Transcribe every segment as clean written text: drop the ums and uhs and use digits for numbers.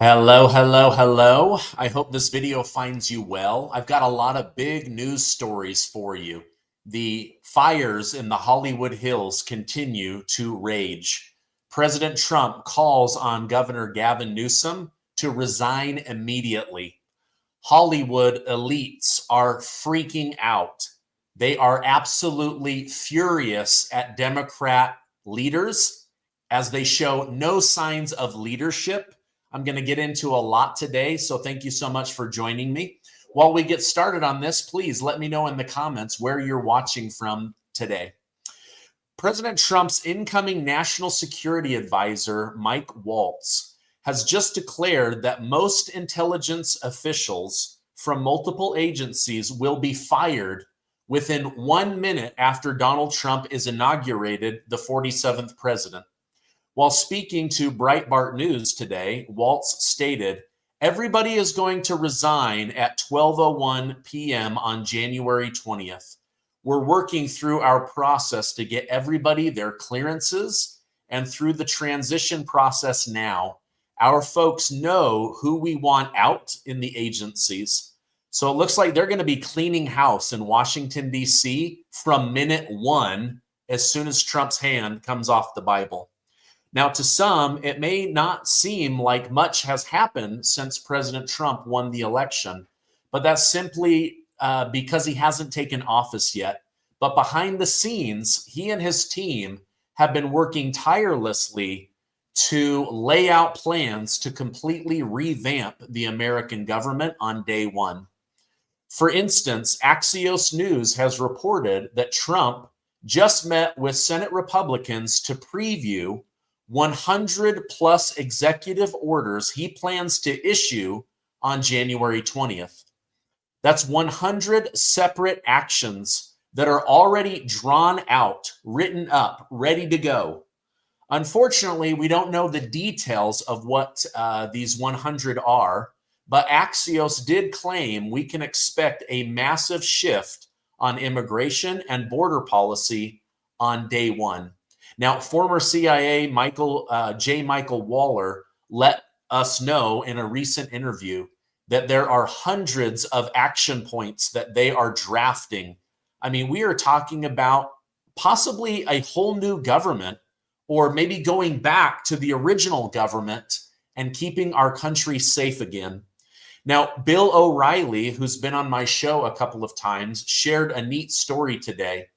Hello, hello, hello. I hope this video finds you well. I've got a lot of big news stories for you. The fires in the Hollywood Hills continue to rage. President Trump calls on Governor Gavin Newsom to resign immediately. Hollywood elites are freaking out. They are absolutely furious at Democrat leaders as they show no signs of leadership. I'm going to get into a lot today, so thank you so much for joining me. While we get started on this, please let me know in the comments where you're watching from today. President Trump's incoming national security advisor, Mike Waltz, has just declared that most intelligence officials from multiple agencies will be fired within 1 minute after Donald Trump is inaugurated the 47th president. While speaking to Breitbart News today, Waltz stated, "Everybody is going to resign at 12:01 p.m. on January 20th. We're working through our process to get everybody their clearances and through the transition process now. Our folks know who we want out in the agencies." So it looks like they're going to be cleaning house in Washington, D.C. from minute one as soon as Trump's hand comes off the Bible. Now, to some, it may not seem like much has happened since President Trump won the election, but that's simply because he hasn't taken office yet. But behind the scenes, he and his team have been working tirelessly to lay out plans to completely revamp the American government on day one. For instance, Axios News has reported that Trump just met with Senate Republicans to preview 100 plus executive orders he plans to issue on January 20th. That's 100 separate actions that are already drawn out, written up, ready to go. Unfortunately, we don't know the details of what these 100 are, but Axios did claim we can expect a massive shift on immigration and border policy on day one. Now, former CIA J. Michael Waller let us know in a recent interview that there are hundreds of action points that they are drafting. I mean, we are talking about possibly a whole new government, or maybe going back to the original government and keeping our country safe again. Now, Bill O'Reilly, who's been on my show a couple of times, shared a neat story today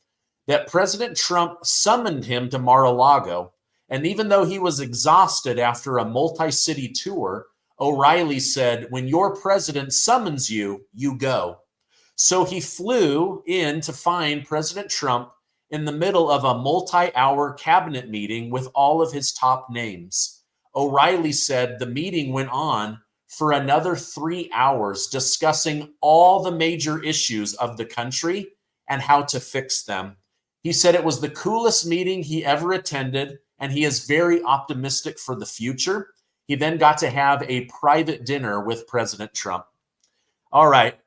that President Trump summoned him to Mar-a-Lago. And even though he was exhausted after a multi-city tour, O'Reilly said, "When your president summons you, you go." So he flew in to find President Trump in the middle of a multi-hour cabinet meeting with all of his top names. O'Reilly said the meeting went on for another 3 hours, discussing all the major issues of the country and how to fix them. He said it was the coolest meeting he ever attended, and he is very optimistic for the future. He then got to have a private dinner with President Trump. All right,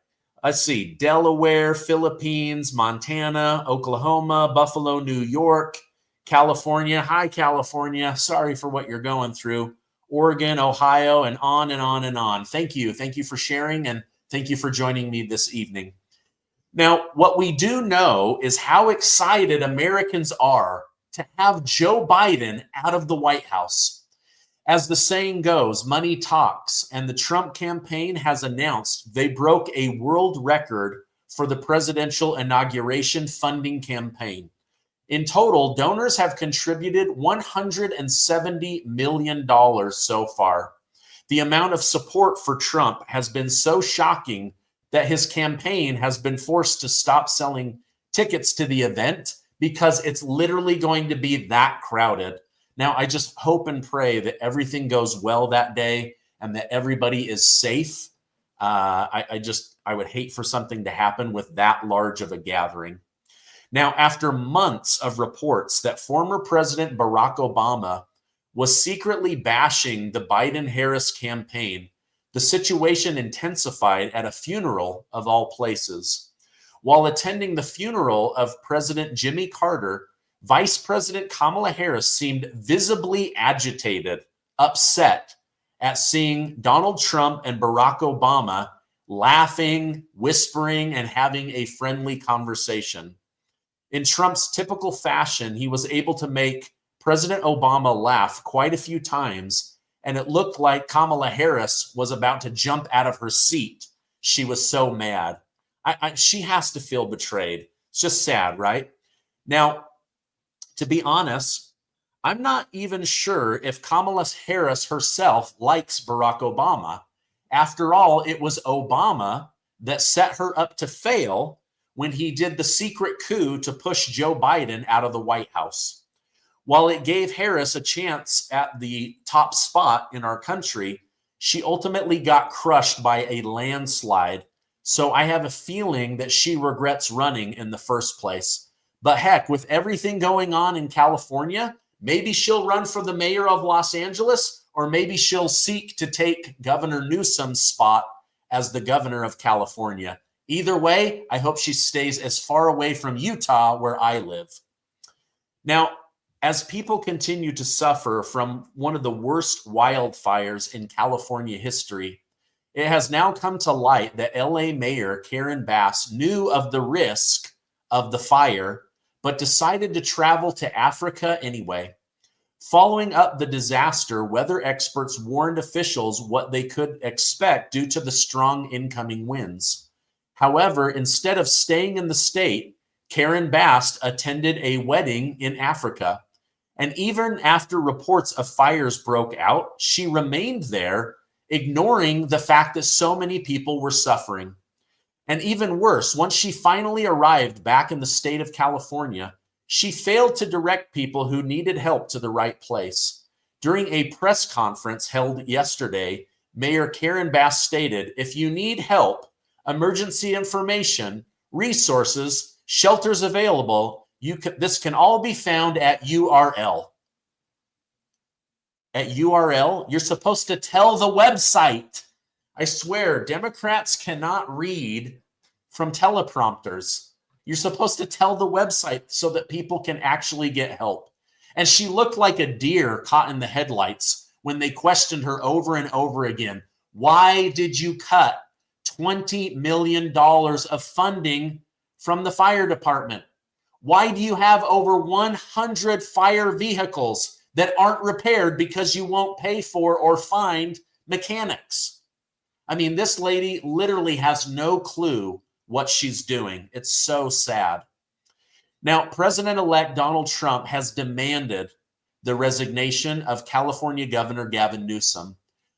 let's see. Delaware, Philippines, Montana, Oklahoma, Buffalo, New York, California. Hi, California. Sorry for what you're going through. Oregon, Ohio, and on and on and on. Thank you. Thank you for sharing, and thank you for joining me this evening. Now, what we do know is how excited Americans are to have Joe Biden out of the White House. As the saying goes, money talks, and the Trump campaign has announced they broke a world record for the presidential inauguration funding campaign. In total, donors have contributed $170 million so far. The amount of support for Trump has been so shocking that his campaign has been forced to stop selling tickets to the event because it's literally going to be that crowded. Now, I just hope and pray that everything goes well that day and that everybody is safe. I would hate for something to happen with that large of a gathering. Now, after months of reports that former President Barack Obama was secretly bashing the Biden-Harris campaign, the situation intensified at a funeral of all places. While attending the funeral of President Jimmy Carter, Vice President Kamala Harris seemed visibly agitated, upset, at seeing Donald Trump and Barack Obama laughing, whispering, and having a friendly conversation. In Trump's typical fashion, he was able to make President Obama laugh quite a few times, and it looked like Kamala Harris was about to jump out of her seat. She was so mad. She has to feel betrayed. It's just sad, right? Now, to be honest, I'm not even sure if Kamala Harris herself likes Barack Obama. After all, it was Obama that set her up to fail when he did the secret coup to push Joe Biden out of the White House. While it gave Harris a chance at the top spot in our country, she ultimately got crushed by a landslide. So I have a feeling that she regrets running in the first place. But heck, with everything going on in California, maybe she'll run for the mayor of Los Angeles, or maybe she'll seek to take Governor Newsom's spot as the governor of California. Either way, I hope she stays as far away from Utah, where I live. Now, as people continue to suffer from one of the worst wildfires in California history, it has now come to light that LA Mayor Karen Bass knew of the risk of the fire, but decided to travel to Africa anyway. Following up the disaster, weather experts warned officials what they could expect due to the strong incoming winds. However, instead of staying in the state, Karen Bass attended a wedding in Africa. And even after reports of fires broke out, she remained there, ignoring the fact that so many people were suffering. And even worse, once she finally arrived back in the state of California, she failed to direct people who needed help to the right place. During a press conference held yesterday, Mayor Karen Bass stated, "If you need help, emergency information, resources, shelters available, this can all be found at URL." At URL, you're supposed to tell the website. I swear, Democrats cannot read from teleprompters. You're supposed to tell the website so that people can actually get help. And she looked like a deer caught in the headlights when they questioned her over and over again. Why did you cut $20 million of funding from the fire department? Why do you have over 100 fire vehicles that aren't repaired because you won't pay for or find mechanics? I mean, this lady literally has no clue what she's doing. It's so sad. Now, President-elect Donald Trump has demanded the resignation of California Governor Gavin Newsom,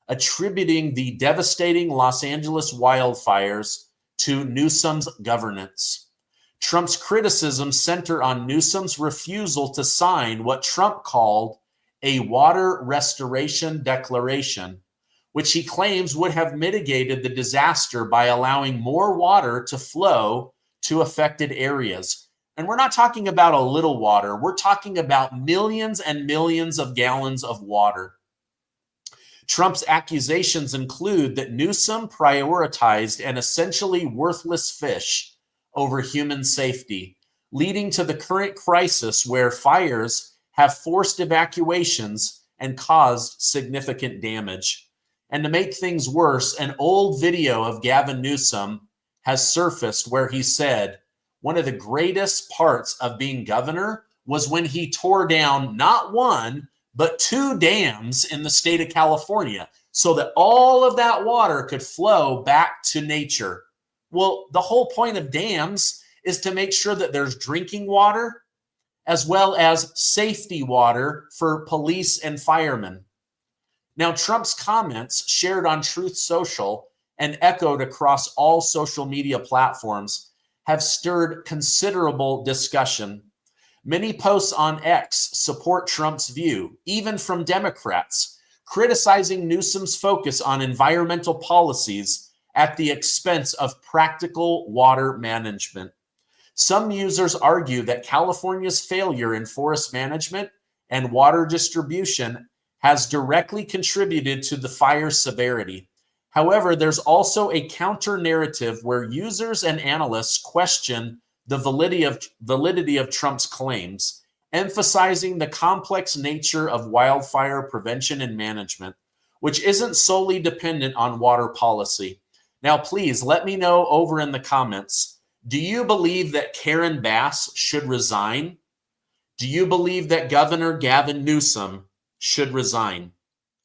attributing the devastating Los Angeles wildfires to Newsom's governance. Trump's criticisms center on Newsom's refusal to sign what Trump called a water restoration declaration, which he claims would have mitigated the disaster by allowing more water to flow to affected areas. And we're not talking about a little water. We're talking about millions and millions of gallons of water. Trump's accusations include that Newsom prioritized an essentially worthless fish over human safety, leading to the current crisis where fires have forced evacuations and caused significant damage. And to make things worse, an old video of Gavin Newsom has surfaced where he said, "One of the greatest parts of being governor was when he tore down not one, but 2 dams in the state of California so that all of that water could flow back to nature." Well, the whole point of dams is to make sure that there's drinking water as well as safety water for police and firemen. Now, Trump's comments shared on Truth Social and echoed across all social media platforms have stirred considerable discussion. Many posts on X support Trump's view, even from Democrats, criticizing Newsom's focus on environmental policies at the expense of practical water management. Some users argue that California's failure in forest management and water distribution has directly contributed to the fire's severity. However, there's also a counter narrative where users and analysts question the validity of Trump's claims, emphasizing the complex nature of wildfire prevention and management. which isn't solely dependent on water policy. Now, please let me know over in the comments, do you believe that Karen Bass should resign? Do you believe that Governor Gavin Newsom should resign?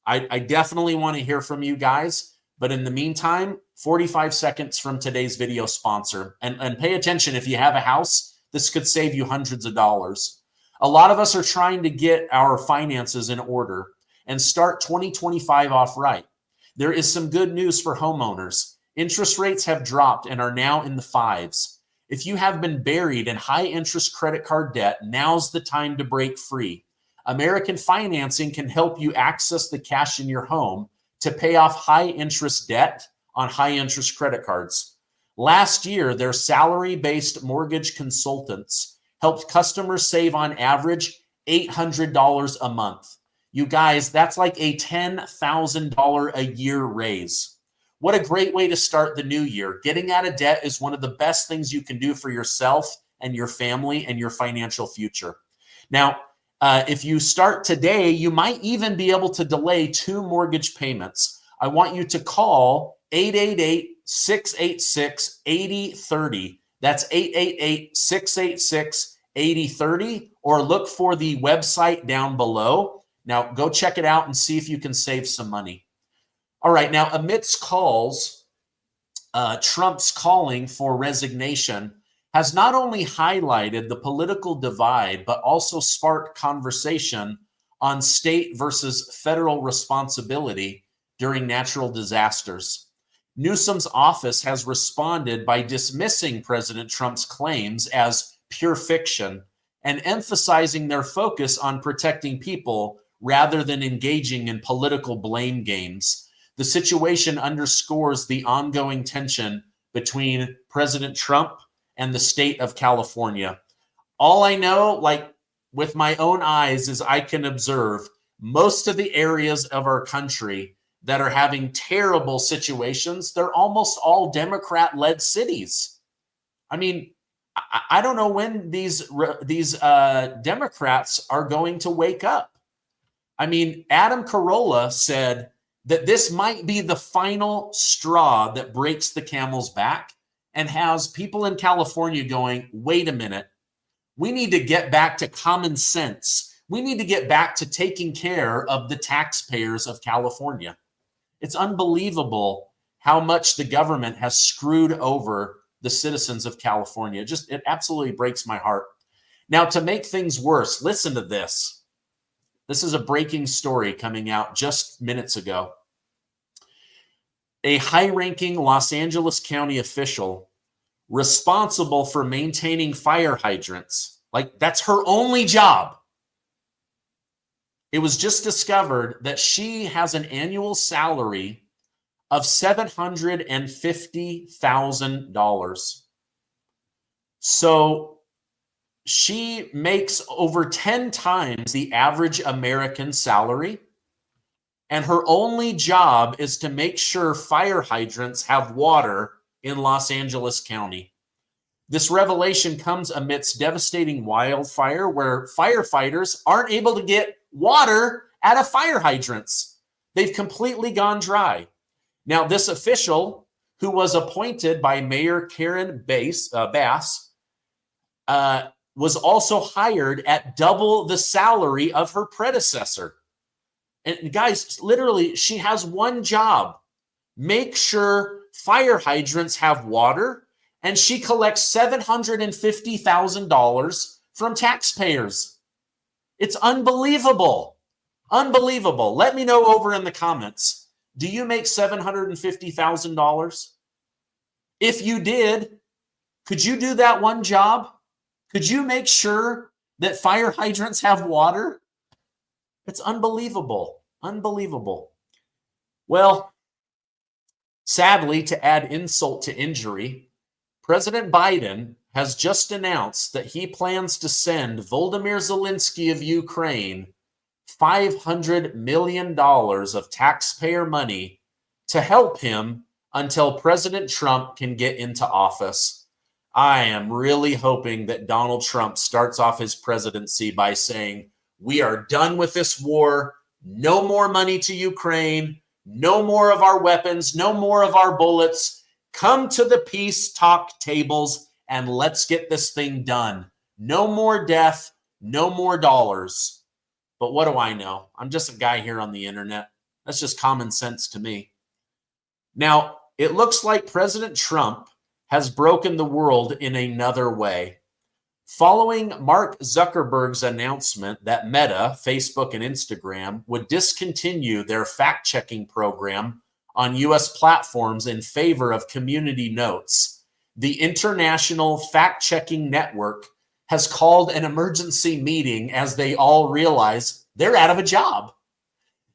I definitely want to hear from you guys. But in the meantime, 45 seconds from today's video sponsor. And pay attention, if you have a house, this could save you hundreds of dollars. A lot of us are trying to get our finances in order and start 2025 off right. There is some good news for homeowners. Interest rates have dropped and are now in the 5s. If you have been buried in high interest credit card debt, now's the time to break free. American Financing can help you access the cash in your home to pay off high interest debt on high interest credit cards. Last year, their salary-based mortgage consultants helped customers save on average $800 a month. You guys, that's like a $10,000 a year raise. What a great way to start the new year. Getting out of debt is one of the best things you can do for yourself and your family and your financial future. Now, if you start today, you might even be able to delay 2 mortgage payments. I want you to call 888-686-8030. That's 888-686-8030, or look for the website down below. Now, go check it out and see if you can save some money. All right, now, amidst calls, Trump's calling for resignation has not only highlighted the political divide, but also sparked conversation on state versus federal responsibility during natural disasters. Newsom's office has responded by dismissing President Trump's claims as pure fiction and emphasizing their focus on protecting people rather than engaging in political blame games. The situation underscores the ongoing tension between President Trump and the state of California. All I know, like with my own eyes, is I can observe most of the areas of our country that are having terrible situations. They're almost all Democrat-led cities. I mean, I don't know when these Democrats are going to wake up. I mean, Adam Carolla said that this might be the final straw that breaks the camel's back, and has people in California going, wait a minute, we need to get back to common sense. We need to get back to taking care of the taxpayers of California. It's unbelievable how much the government has screwed over the citizens of California. It absolutely breaks my heart. Now, to make things worse, listen to this. This is a breaking story coming out just minutes ago. A high-ranking Los Angeles County official responsible for maintaining fire hydrants, like that's her only job. It was just discovered that she has an annual salary of $750,000. So she makes over 10 times the average American salary. And her only job is to make sure fire hydrants have water in Los Angeles County. This revelation comes amidst devastating wildfire where firefighters aren't able to get water out of fire hydrants. They've completely gone dry. Now, this official, who was appointed by Mayor Karen Bass, was also hired at double the salary of her predecessor. And guys, literally, she has one job: make sure fire hydrants have water, and she collects $750,000 from taxpayers. It's unbelievable. Unbelievable. Let me know over in the comments. Do you make $750,000? If you did, could you do that one job? Could you make sure that fire hydrants have water? It's unbelievable. Unbelievable. Well, sadly, to add insult to injury, President Biden has just announced that he plans to send Volodymyr Zelensky of Ukraine $500 million of taxpayer money to help him until President Trump can get into office. I am really hoping that Donald Trump starts off his presidency by saying, we are done with this war. No more money to Ukraine. No more of our weapons, no more of our bullets. Come to the peace talk tables and let's get this thing done. No more death, no more dollars. But what do I know? I'm just a guy here on the internet. That's just common sense to me. Now, it looks like President Trump has broken the world in another way. Following Mark Zuckerberg's announcement that Meta, Facebook, and Instagram would discontinue their fact-checking program on U.S. platforms in favor of community notes, the International Fact-Checking Network has called an emergency meeting as they all realize they're out of a job.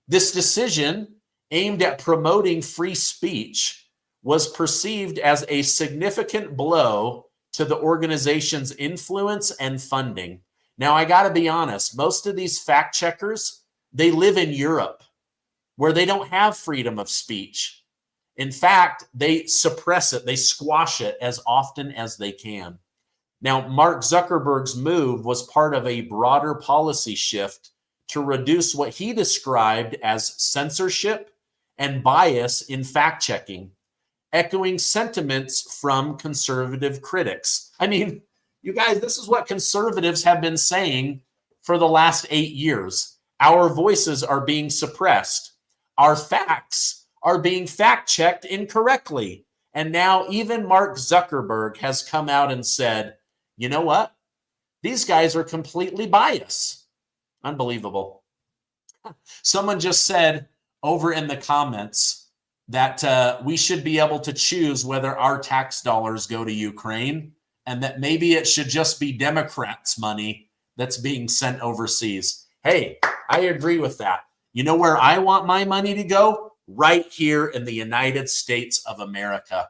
This decision, aimed at promoting free speech, was perceived as a significant blow to the organization's influence and funding. Now, I got to be honest, most of these fact checkers, they live in Europe where they don't have freedom of speech. In fact, they suppress it, they squash it as often as they can. Now, Mark Zuckerberg's move was part of a broader policy shift to reduce what he described as censorship and bias in fact checking, echoing sentiments from conservative critics. I mean, you guys, this is what conservatives have been saying for the last 8 years. Our voices are being suppressed. Our facts are being fact-checked incorrectly. And now even Mark Zuckerberg has come out and said, you know what? These guys are completely biased. Unbelievable. Someone just said over in the comments that we should be able to choose whether our tax dollars go to Ukraine and that maybe it should just be Democrats' money that's being sent overseas. Hey, I agree with that. You know where I want my money to go? Right here in the United States of America.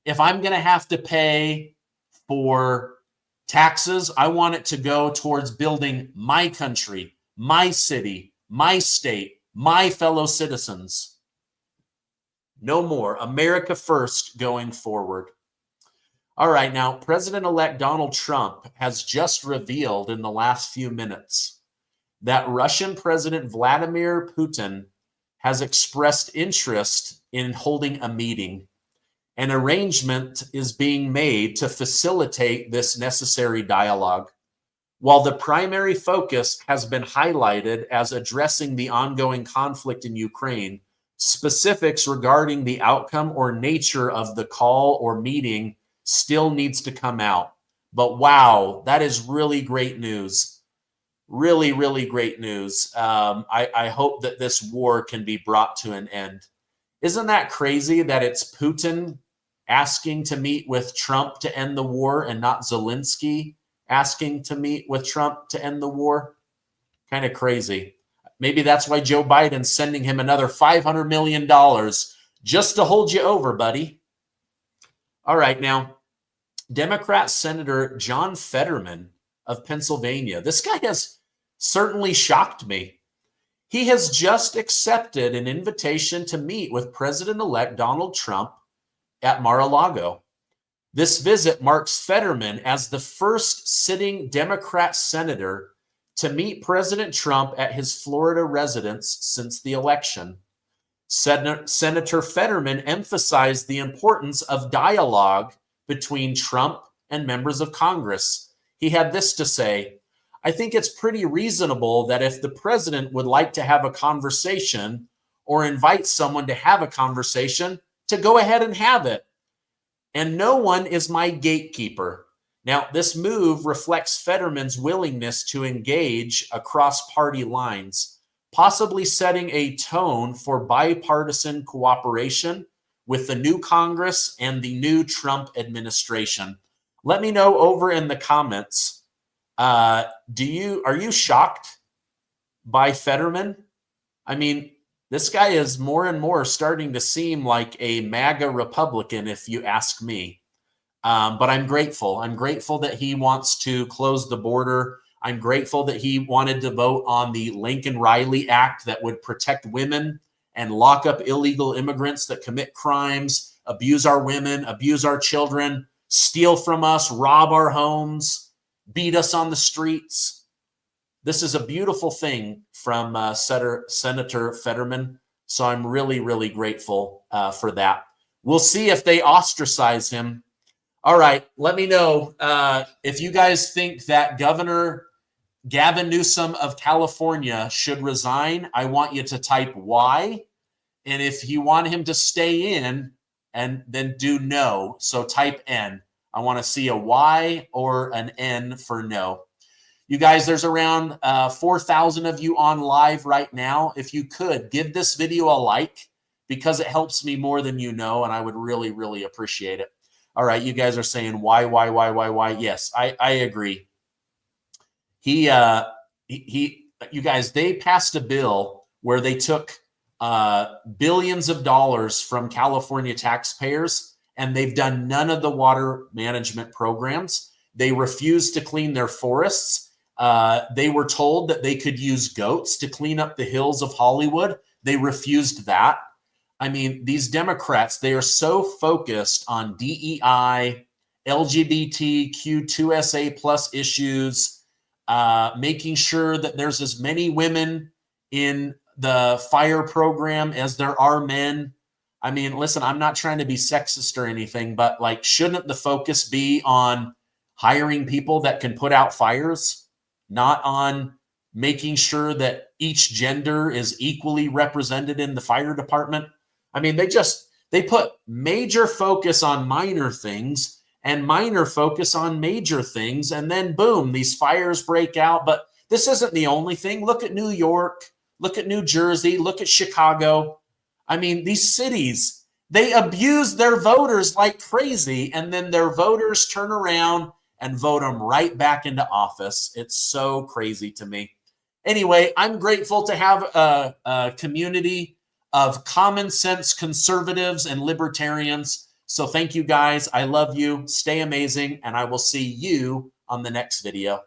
If I'm going to have to pay for taxes, I want it to go towards building my country, my city, my state, my fellow citizens. No more. America first going forward. All right, now, President-elect Donald Trump has just revealed in the last few minutes that Russian President Vladimir Putin has expressed interest in holding a meeting. An arrangement is being made to facilitate this necessary dialogue. While the primary focus has been highlighted as addressing the ongoing conflict in Ukraine, specifics regarding the outcome or nature of the call or meeting still needs to come out. But wow, that is really great news. Really, really great news. I hope that this war can be brought to an end. Isn't that crazy that it's Putin asking to meet with Trump to end the war and not Zelensky asking to meet with Trump to end the war? Kind of crazy. Maybe that's why Joe Biden's sending him another $500 million just to hold you over, buddy. All right, now, Democrat Senator John Fetterman of Pennsylvania. This guy has certainly shocked me. He has just accepted an invitation to meet with President-elect Donald Trump at Mar-a-Lago. This visit marks Fetterman as the first sitting Democrat senator to meet President Trump at his Florida residence since the election. Senator Fetterman emphasized the importance of dialogue between Trump and members of Congress. He had this to say, I think it's pretty reasonable that if the president would like to have a conversation or invite someone to have a conversation, to go ahead and have it. And no one is my gatekeeper. Now, this move reflects Fetterman's willingness to engage across party lines, possibly setting a tone for bipartisan cooperation with the new Congress and the new Trump administration. Let me know over in the comments. Are you shocked by Fetterman? I mean, this guy is more and more starting to seem like a MAGA Republican, if you ask me. But I'm grateful. I'm grateful that he wants to close the border. I'm grateful that he wanted to vote on the Lincoln-Riley Act that would protect women and lock up illegal immigrants that commit crimes, abuse our women, abuse our children, steal from us, rob our homes, beat us on the streets. This is a beautiful thing from Senator Fetterman. So I'm really, really grateful for that. We'll see if they ostracize him. All right, let me know if you guys think that Governor Gavin Newsom of California should resign. I want you to type Y. And if you want him to stay in, and then do no. So type N. I want to see a Y or an N for no. You guys, there's around 4,000 of you on live right now. If you could, give this video a like because it helps me more than you know, and I would really, really appreciate it. All right, you guys are saying why? Yes, I agree. You guys, they passed a bill where they took billions of dollars from California taxpayers, and they've done none of the water management programs. They refused to clean their forests. They were told that they could use goats to clean up the hills of Hollywood. They refused that. I mean, these Democrats, they are so focused on DEI, LGBTQ2SA plus issues, making sure that there's as many women in the fire program as there are men. I mean, listen, I'm not trying to be sexist or anything, but like, shouldn't the focus be on hiring people that can put out fires, not on making sure that each gender is equally represented in the fire department? I mean, they put major focus on minor things and minor focus on major things, and then boom, these fires break out. But this isn't the only thing. Look at New York, look at New Jersey, look at Chicago. I mean, these cities, they abuse their voters like crazy, and then their voters turn around and vote them right back into office. It's so crazy to me. Anyway, I'm grateful to have a community of common sense conservatives and libertarians. So thank you guys. I love you. Stay amazing. And I will see you on the next video.